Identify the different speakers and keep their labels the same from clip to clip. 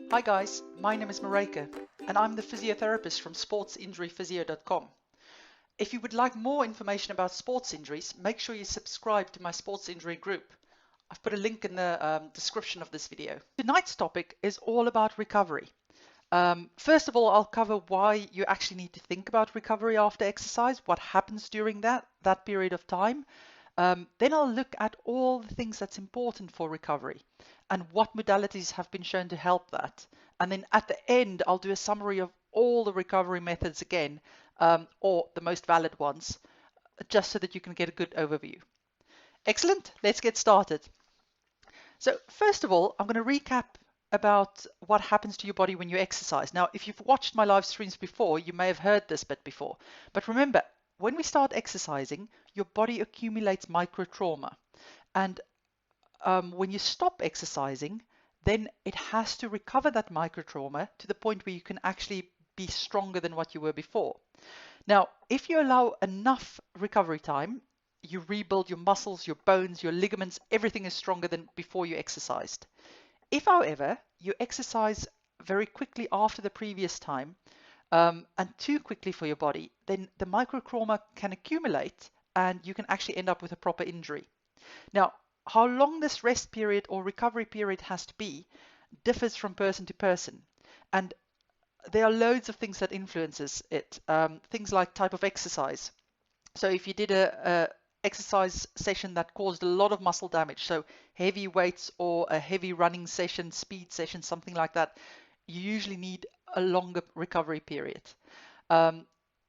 Speaker 1: Hi guys, my name is Maryke and I'm the physiotherapist from sportsinjuryphysio.com. If you would like more information about sports injuries, make sure you subscribe to my sports injury group. I've put a link in the description of this video. Tonight's topic is all about recovery. First of all, I'll cover why you actually need to think about recovery after exercise, what happens during that period of time. Then I'll look at all the things that's important for recovery and what modalities have been shown to help that. And then at the end, I'll do a summary of all the recovery methods again, or the most valid ones, just so that you can get a good overview. Excellent, let's get started. So first of all, I'm going to recap about what happens to your body when you exercise. Now, if you've watched my live streams before, you may have heard this bit before. But remember, when we start exercising, your body accumulates micro trauma. And when you stop exercising, then it has to recover that micro trauma to the point where you can actually be stronger than what you were before. Now, if you allow enough recovery time, you rebuild your muscles, your bones, your ligaments, everything is stronger than before you exercised. If, however, you exercise very quickly after the previous time, and too quickly for your body, then the micro trauma can accumulate and you can actually end up with a proper injury. Now, how long this rest period or recovery period has to be differs from person to person. And there are loads of things that influences it. Things like type of exercise. So if you did a exercise session that caused a lot of muscle damage, so heavy weights or a heavy running session, speed session, something like that, you usually need a longer recovery period.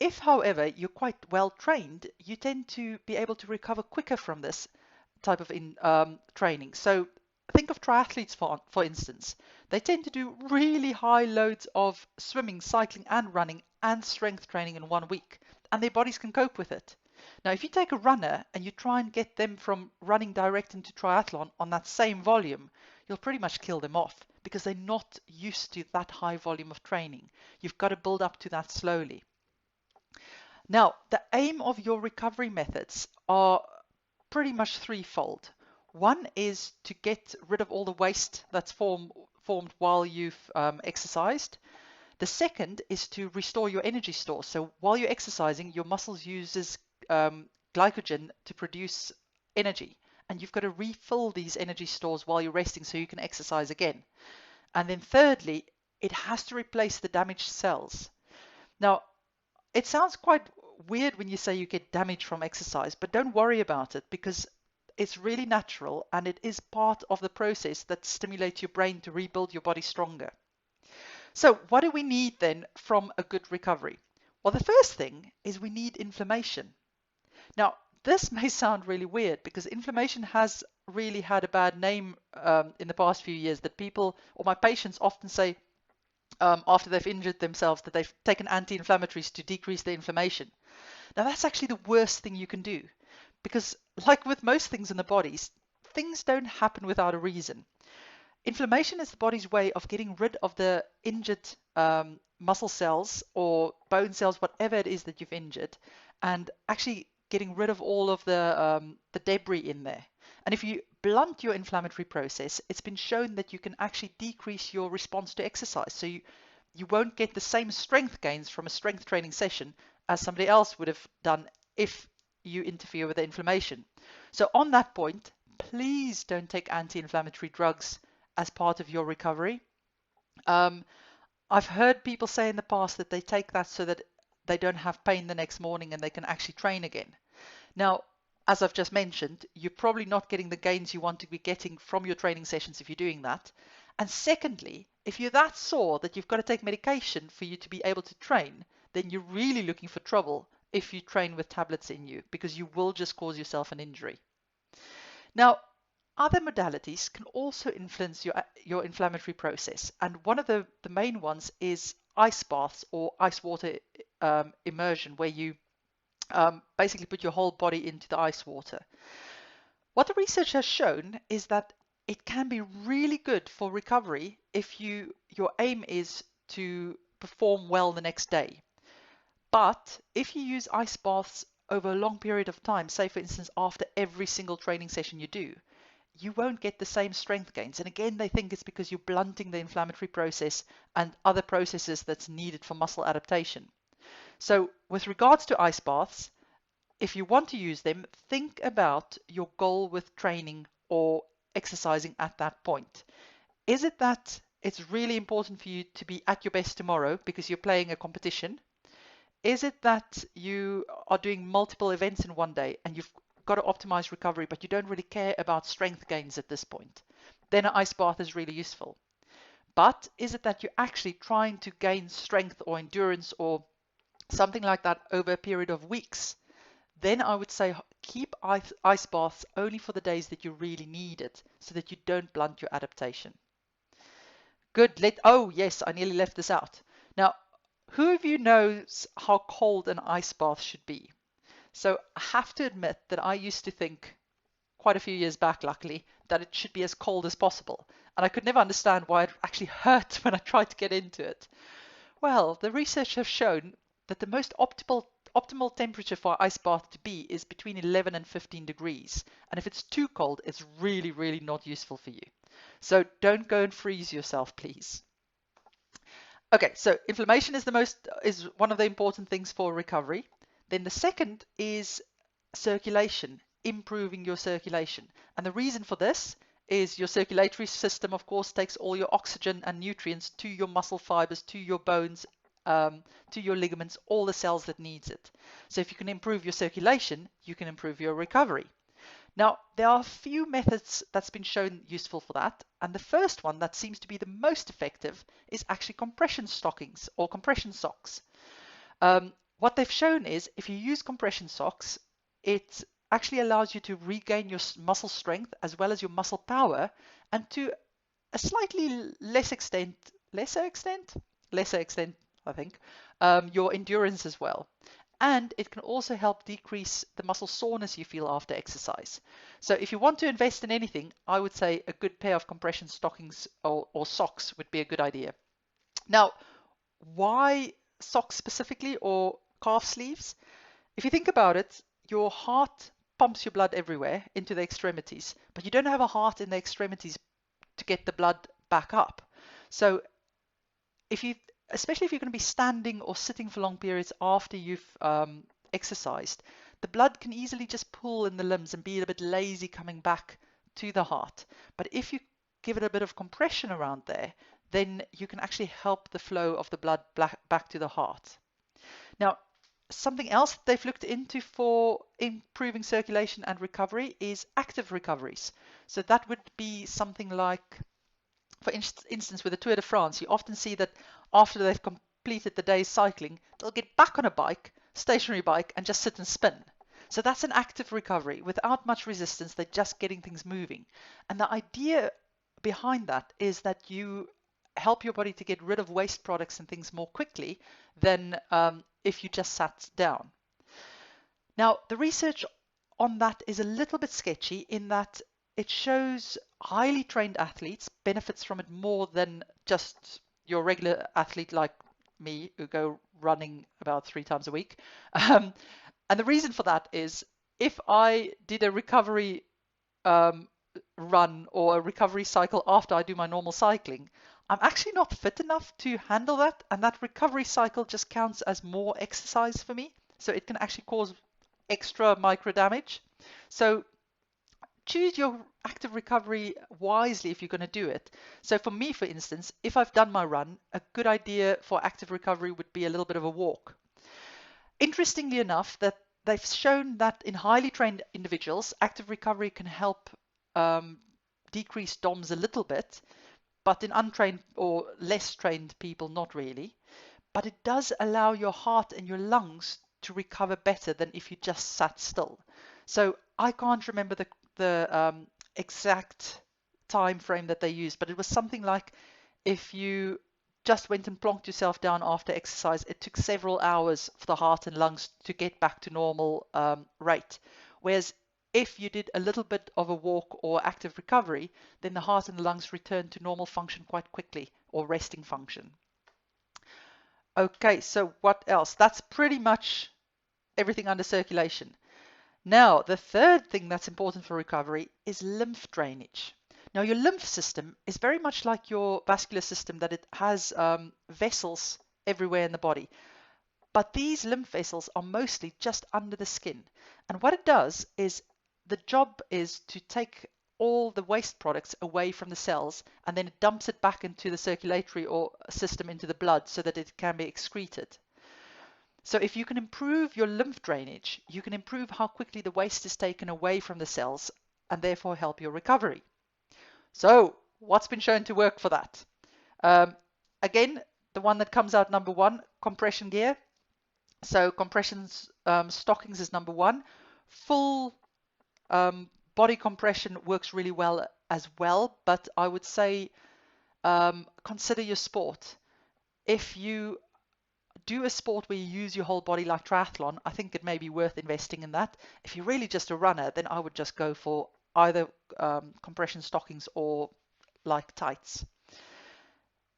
Speaker 1: If, however, you're quite well trained, you tend to be able to recover quicker from this type of training. So think of triathletes, for instance. They tend to do really high loads of swimming, cycling, and running and strength training in 1 week, and their bodies can cope with it. Now, if you take a runner and you try and get them from running direct into triathlon on that same volume, you'll pretty much kill them off because they're not used to that high volume of training. You've got to build up to that slowly. Now, the aim of your recovery methods are pretty much threefold. One is to get rid of all the waste that's formed while you've exercised. The second is to restore your energy stores. So while you're exercising, your muscles uses glycogen to produce energy, and you've got to refill these energy stores while you're resting so you can exercise again. And then thirdly, it has to replace the damaged cells. Now, it sounds quite weird when you say you get damage from exercise, but don't worry about it because it's really natural and it is part of the process that stimulates your brain to rebuild your body stronger. So what do we need then from a good recovery? Well, the first thing is we need inflammation. Now, this may sound really weird because inflammation has really had a bad name in the past few years, that people or my patients often say after they've injured themselves that they've taken anti-inflammatories to decrease their inflammation. Now, that's actually the worst thing you can do because, like with most things in the body, things don't happen without a reason. Inflammation is the body's way of getting rid of the injured muscle cells or bone cells, whatever it is that you've injured, and actually getting rid of all of the debris in there. And if you blunt your inflammatory process, it's been shown that you can actually decrease your response to exercise. So you won't get the same strength gains from a strength training session as somebody else would have done if you interfere with the inflammation. So on that point, please don't take anti-inflammatory drugs as part of your recovery. I've heard people say in the past that they take that so that they don't have pain the next morning and they can actually train again. Now, as I've just mentioned, you're probably not getting the gains you want to be getting from your training sessions if you're doing that. And secondly, if you're that sore that you've got to take medication for you to be able to train, then you're really looking for trouble if you train with tablets in you, because you will just cause yourself an injury. Now, other modalities can also influence your inflammatory process, and one of the main ones is ice baths or ice water immersion, where you basically put your whole body into the ice water. What the research has shown is that it can be really good for recovery if your aim is to perform well the next day. But if you use ice baths over a long period of time, say for instance after every single training session you do, you won't get the same strength gains. And again, they think it's because you're blunting the inflammatory process and other processes that's needed for muscle adaptation. So with regards to ice baths, if you want to use them, think about your goal with training or exercising at that point. Is it that it's really important for you to be at your best tomorrow because you're playing a competition? Is it that you are doing multiple events in one day and you've got to optimize recovery, but you don't really care about strength gains at this point? Then an ice bath is really useful. But is it that you're actually trying to gain strength or endurance or something like that over a period of weeks? Then I would say keep ice baths only for the days that you really need it so that you don't blunt your adaptation. Good. Oh, yes, I nearly left this out. Now, who of you knows how cold an ice bath should be? So I have to admit that I used to think quite a few years back, luckily, that it should be as cold as possible. And I could never understand why it actually hurt when I tried to get into it. Well, the research has shown that the most optimal temperature for an ice bath to be is between 11 and 15 degrees. And if it's too cold, it's really, really not useful for you. So don't go and freeze yourself, please. Okay, so inflammation is one of the important things for recovery. Then the second is circulation, improving your circulation. And the reason for this is your circulatory system, of course, takes all your oxygen and nutrients to your muscle fibers, to your bones, to your ligaments, all the cells that needs it. So if you can improve your circulation, you can improve your recovery. Now, there are a few methods that's been shown useful for that, and the first one that seems to be the most effective is actually compression stockings or compression socks. What they've shown is if you use compression socks, it actually allows you to regain your muscle strength as well as your muscle power, and to a slightly lesser extent, I think, your endurance as well. And it can also help decrease the muscle soreness you feel after exercise. So if you want to invest in anything, I would say a good pair of compression stockings or socks would be a good idea. Now, why socks specifically or calf sleeves? If you think about it, your heart pumps your blood everywhere into the extremities, but you don't have a heart in the extremities to get the blood back up. So especially if you're going to be standing or sitting for long periods after you've exercised, the blood can easily just pool in the limbs and be a bit lazy coming back to the heart. But if you give it a bit of compression around there, then you can actually help the flow of the blood back to the heart. Now, something else that they've looked into for improving circulation and recovery is active recoveries. So that would be something like, for instance, with the Tour de France, you often see that after they've completed the day's cycling, they'll get back on a bike, stationary bike, and just sit and spin. So that's an active recovery without much resistance. They're just getting things moving. And the idea behind that is that you help your body to get rid of waste products and things more quickly than if you just sat down. Now, the research on that is a little bit sketchy in that it shows highly trained athletes benefits from it more than just your regular athlete like me who go running about 3 times a week. And the reason for that is if I did a recovery run or a recovery cycle after I do my normal cycling, I'm actually not fit enough to handle that, and that recovery cycle just counts as more exercise for me. So it can actually cause extra micro damage. So choose your active recovery wisely if you're going to do it. So for me, for instance, if I've done my run, a good idea for active recovery would be a little bit of a walk. Interestingly enough, that they've shown that in highly trained individuals, active recovery can help decrease DOMS a little bit, but in untrained or less trained people, not really. But it does allow your heart and your lungs to recover better than if you just sat still. So I can't remember the exact time frame that they used, but it was something like if you just went and plonked yourself down after exercise, it took several hours for the heart and lungs to get back to normal rate. Whereas if you did a little bit of a walk or active recovery, then the heart and the lungs return to normal function quite quickly, or resting function. Okay, so what else? That's pretty much everything under circulation. Now, the third thing that's important for recovery is lymph drainage. Now, your lymph system is very much like your vascular system, that it has vessels everywhere in the body. But these lymph vessels are mostly just under the skin. And what it does is, the job is to take all the waste products away from the cells, and then it dumps it back into the circulatory or system, into the blood, so that it can be excreted. So if you can improve your lymph drainage, you can improve how quickly the waste is taken away from the cells, and therefore help your recovery. So what's been shown to work for that? Again, the one that comes out number one, compression gear. So compression stockings is number one. Full body compression works really well as well, but I would say consider your sport. If you do a sport where you use your whole body like triathlon, I think it may be worth investing in that. If you're really just a runner, then I would just go for either compression stockings or like tights.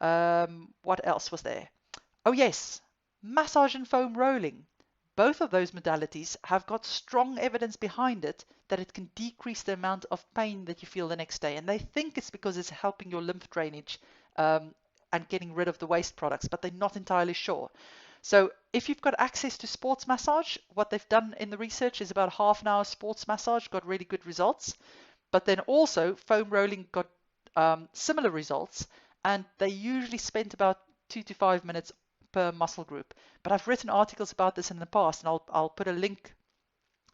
Speaker 1: What else was there? Oh yes, massage and foam rolling. Both of those modalities have got strong evidence behind it that it can decrease the amount of pain that you feel the next day. And they think it's because it's helping your lymph drainage and getting rid of the waste products, but they're not entirely sure. So if you've got access to sports massage, what they've done in the research is about half an hour sports massage got really good results. But then also foam rolling got similar results, and they usually spent about 2 to 5 minutes per muscle group. But I've written articles about this in the past, and I'll put a link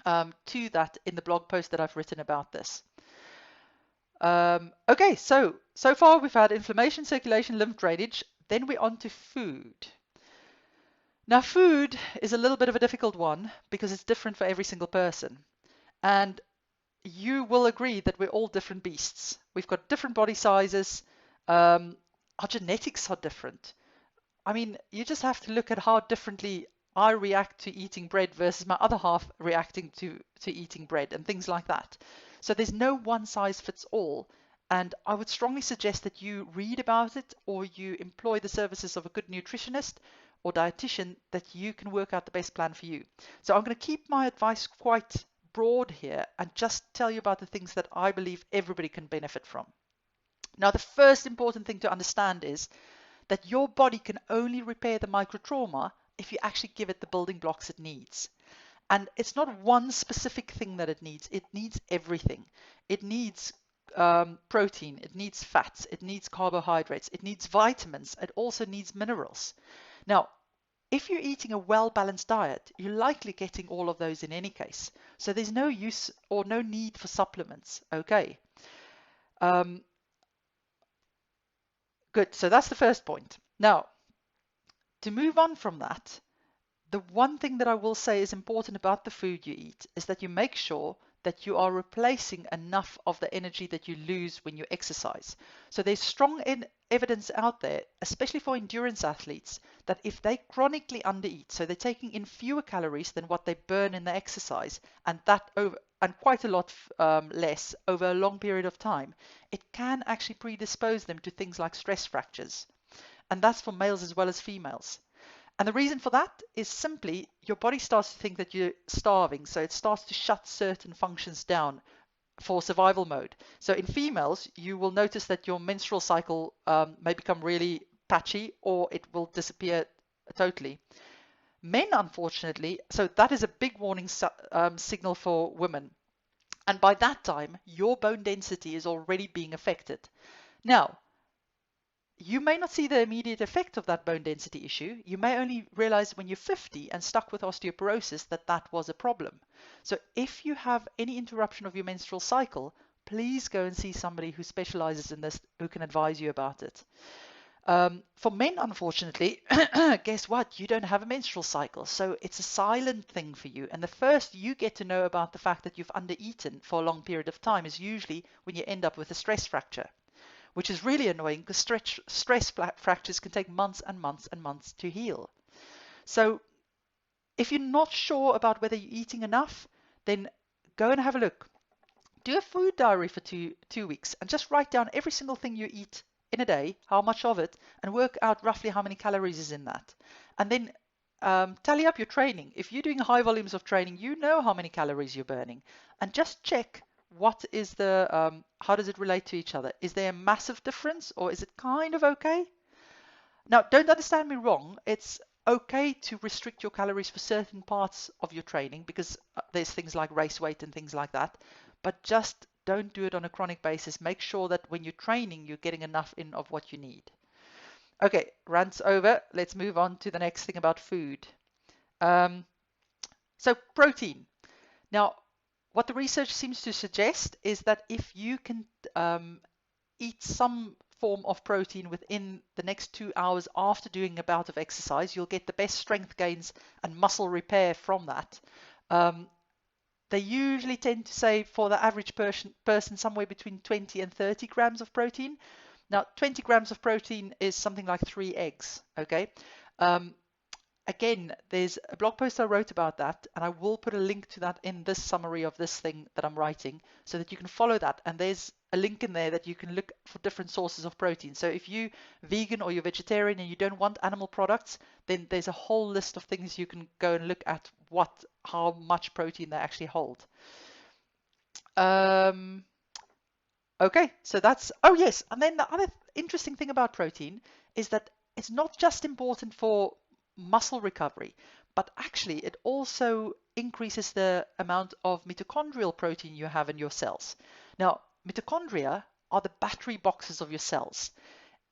Speaker 1: to that in the blog post that I've written about this. Okay, so far we've had inflammation, circulation, lymph drainage. Then we're on to food. Now, food is a little bit of a difficult one because it's different for every single person. And you will agree that we're all different beasts. We've got different body sizes. Our genetics are different. I mean, you just have to look at how differently I react to eating bread versus my other half reacting to eating bread and things like that. So there's no one size fits all. And I would strongly suggest that you read about it, or you employ the services of a good nutritionist or dietitian, that you can work out the best plan for you. So I'm going to keep my advice quite broad here and just tell you about the things that I believe everybody can benefit from. Now, the first important thing to understand is that your body can only repair the microtrauma if you actually give it the building blocks it needs. And it's not one specific thing that it needs everything. It needs protein, it needs fats, it needs carbohydrates, it needs vitamins, it also needs minerals. Now, if you're eating a well-balanced diet, you're likely getting all of those in any case. So there's no use or no need for supplements, okay? Good, so that's the first point. Now, to move on from that, the one thing that I will say is important about the food you eat is that you make sure that you are replacing enough of the energy that you lose when you exercise. So there's strong evidence out there, especially for endurance athletes, that if they chronically undereat, so they're taking in fewer calories than what they burn in the exercise, and quite a lot less over a long period of time, it can actually predispose them to things like stress fractures. And that's for males as well as females. And the reason for that is simply your body starts to think that you're starving, so it starts to shut certain functions down for survival mode. So in females, you will notice that your menstrual cycle may become really patchy, or it will disappear totally. Men, unfortunately, so that is a big warning signal for women. And by that time, your bone density is already being affected. Now, you may not see the immediate effect of that bone density issue. You may only realize when you're 50 and stuck with osteoporosis that that was a problem. So if you have any interruption of your menstrual cycle, please go and see somebody who specializes in this, who can advise you about it. For men, unfortunately, guess what? You don't have a menstrual cycle, so it's a silent thing for you. And the first you get to know about the fact that you've undereaten for a long period of time is usually when you end up with a stress fracture, which is really annoying because stress fractures can take months and months and months to heal. So if you're not sure about whether you're eating enough, then go and have a look. Do a food diary for two weeks and just write down every single thing you eat in a day, how much of it, and work out roughly how many calories is in that. And then tally up your training. If you're doing high volumes of training, you know how many calories you're burning, and just check what is the how does it relate to each other. Is there a massive difference, or is it kind of okay? Now, don't understand me wrong. It's okay to restrict your calories for certain parts of your training because there's things like race weight and things like that, but just don't do it on a chronic basis. Make sure that when you're training, you're getting enough in of what you need. Okay, rants over. Let's move on to the next thing about food. Um, so protein. Now, what the research seems to suggest is that if you can eat some form of protein within the next 2 hours after doing a bout of exercise, you'll get the best strength gains and muscle repair from that. They usually tend to say for the average person somewhere between 20 and 30 grams of protein. Now, 20 grams of protein is something like 3 eggs, okay? Again, there's a blog post I wrote about that, and I will put a link to that in this summary of this thing that I'm writing so that you can follow that. And there's a link in there that you can look for different sources of protein. So if you're vegan or you're vegetarian and you don't want animal products, then there's a whole list of things you can go and look at how much protein they actually hold. Okay, so that's, oh yes, and then the other interesting thing about protein is that it's not just important for muscle recovery, but actually it also increases the amount of mitochondrial protein you have in your cells. Now, mitochondria are the battery boxes of your cells.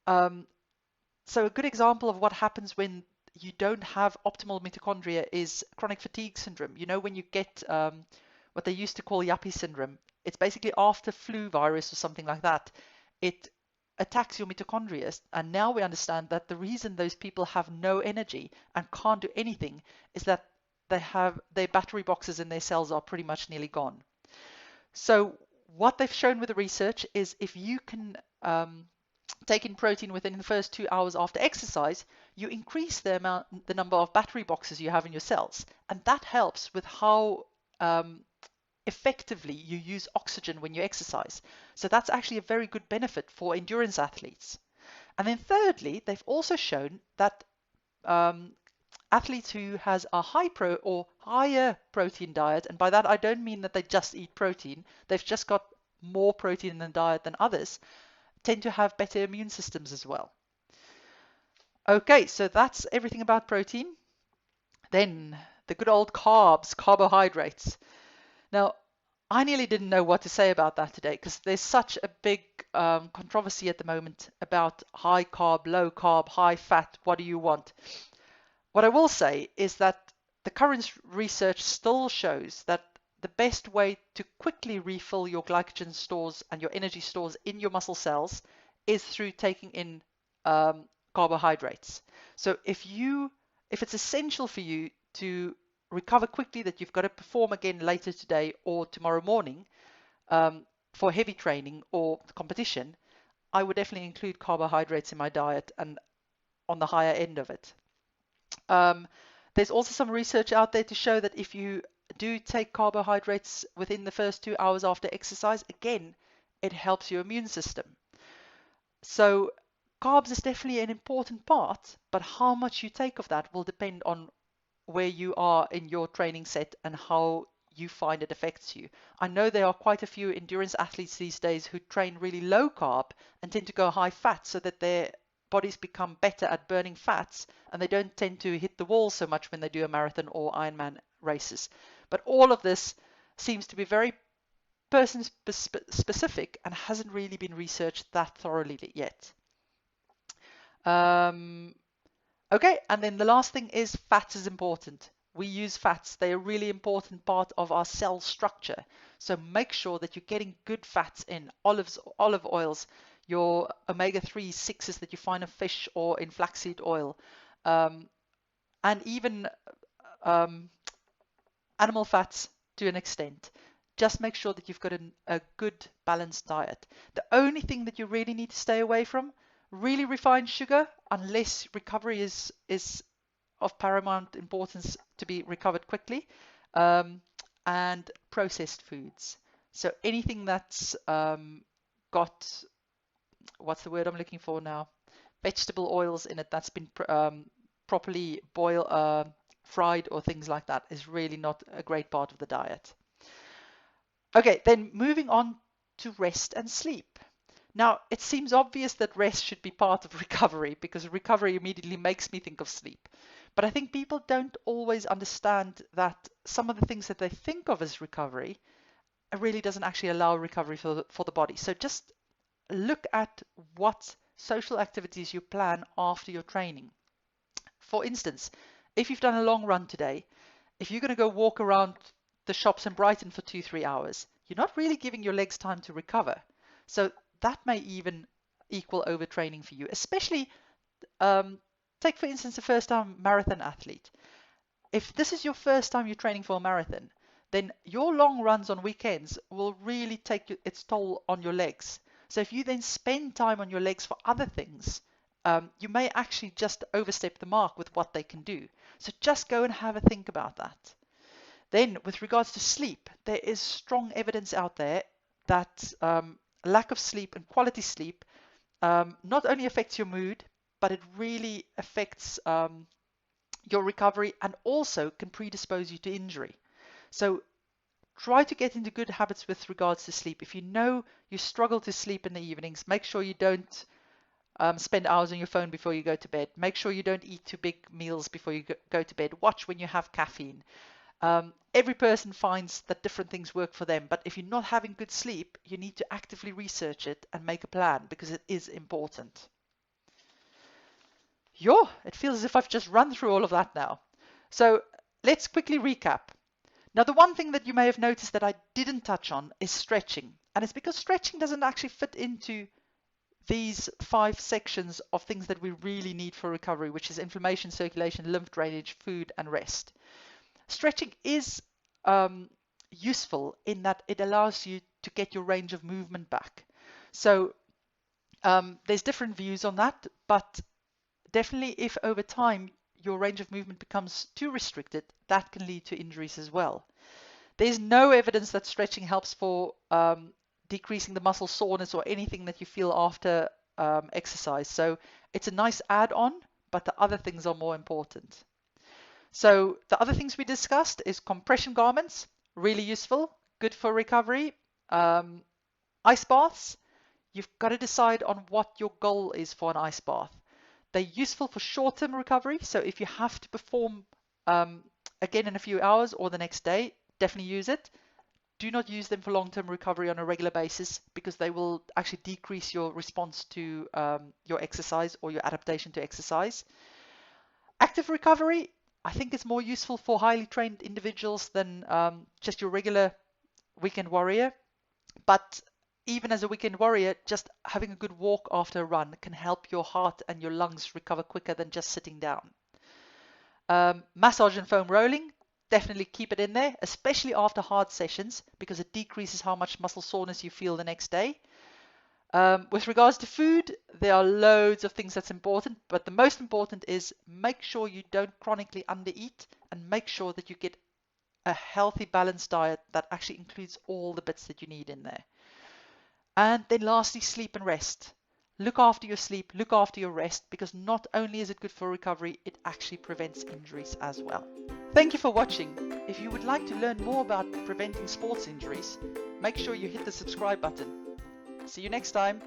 Speaker 1: So a good example of what happens when you don't have optimal mitochondria is chronic fatigue syndrome. You know, when you get what they used to call yuppie syndrome, it's basically after flu virus or something like that. It attacks your mitochondria, and now we understand that the reason those people have no energy and can't do anything is that they have their battery boxes in their cells are pretty much nearly gone. So what they've shown with the research is if you can take in protein within the first 2 hours after exercise, you increase the number of battery boxes you have in your cells, and that helps with how effectively you use oxygen when you exercise. So that's actually a very good benefit for endurance athletes. And then thirdly, they've also shown that athletes who has a higher protein diet, and by that I don't mean that they just eat protein, they've just got more protein in the diet than others, tend to have better immune systems as well. Okay, so that's everything about protein. Then the good old carbs, carbohydrates. Now, I nearly didn't know what to say about that today because there's such a big controversy at the moment about high carb, low carb, high fat, what do you want? What I will say is that the current research still shows that the best way to quickly refill your glycogen stores and your energy stores in your muscle cells is through taking in carbohydrates. So if it's essential for you to recover quickly, that you've got to perform again later today or tomorrow morning for heavy training or competition, I would definitely include carbohydrates in my diet and on the higher end of it. There's also some research out there to show that if you do take carbohydrates within the first 2 hours after exercise, again, it helps your immune system. So carbs is definitely an important part, but how much you take of that will depend on where you are in your training set and how you find it affects you. I know there are quite a few endurance athletes these days who train really low carb and tend to go high fat so that their bodies become better at burning fats and they don't tend to hit the wall so much when they do a marathon or Ironman races. But all of this seems to be very person specific and hasn't really been researched that thoroughly yet. Okay, and then the last thing is fat is important. We use fats. They're a really important part of our cell structure. So make sure that you're getting good fats in olive oils, your omega-3, 6s that you find in fish or in flaxseed oil, and even animal fats to an extent. Just make sure that you've got a good balanced diet. The only thing that you really need to stay away from, really refined sugar, unless recovery is of paramount importance to be recovered quickly, and processed foods. So anything that's got, what's the word I'm looking for now? Vegetable oils in it that's been properly fried or things like that is really not a great part of the diet. Okay, then moving on to rest and sleep. Now, it seems obvious that rest should be part of recovery because recovery immediately makes me think of sleep. But I think people don't always understand that some of the things that they think of as recovery really doesn't actually allow recovery for the body. So just look at what social activities you plan after your training. For instance, if you've done a long run today, if you're going to go walk around the shops in Brighton for 2-3 hours, you're not really giving your legs time to recover. So that may even equal overtraining for you, especially take for instance a first time marathon athlete. If this is your first time you're training for a marathon, then your long runs on weekends will really take its toll on your legs. So if you then spend time on your legs for other things, you may actually just overstep the mark with what they can do. So just go and have a think about that. Then with regards to sleep, there is strong evidence out there that lack of sleep and quality sleep not only affects your mood, but it really affects your recovery and also can predispose you to injury. So try to get into good habits with regards to sleep. If you know you struggle to sleep in the evenings, make sure you don't spend hours on your phone before you go to bed. Make sure you don't eat too big meals before you go to bed. Watch when you have caffeine. Every person finds that different things work for them, but if you're not having good sleep, you need to actively research it and make a plan because it is important. It feels as if I've just run through all of that now. So let's quickly recap. Now, the one thing that you may have noticed that I didn't touch on is stretching. And it's because stretching doesn't actually fit into these 5 sections of things that we really need for recovery, which is inflammation, circulation, lymph drainage, food, and rest. Stretching is useful in that it allows you to get your range of movement back. So there's different views on that, but definitely if over time your range of movement becomes too restricted, that can lead to injuries as well. There's no evidence that stretching helps for decreasing the muscle soreness or anything that you feel after exercise. So it's a nice add-on, but the other things are more important. So the other things we discussed is compression garments, really useful, good for recovery. Ice baths, you've got to decide on what your goal is for an ice bath. They're useful for short-term recovery. So if you have to perform again in a few hours or the next day, definitely use it. Do not use them for long-term recovery on a regular basis because they will actually decrease your response to your exercise or your adaptation to exercise. Active recovery, I think it's more useful for highly trained individuals than just your regular weekend warrior. But even as a weekend warrior, just having a good walk after a run can help your heart and your lungs recover quicker than just sitting down. Massage and foam rolling, definitely keep it in there, especially after hard sessions because it decreases how much muscle soreness you feel the next day. With regards to food, there are loads of things that's important, but the most important is make sure you don't chronically undereat and make sure that you get a healthy, balanced diet that actually includes all the bits that you need in there. And then lastly, sleep and rest. Look after your sleep, look after your rest, because not only is it good for recovery, it actually prevents injuries as well. Thank you for watching. If you would like to learn more about preventing sports injuries, make sure you hit the subscribe button. See you next time.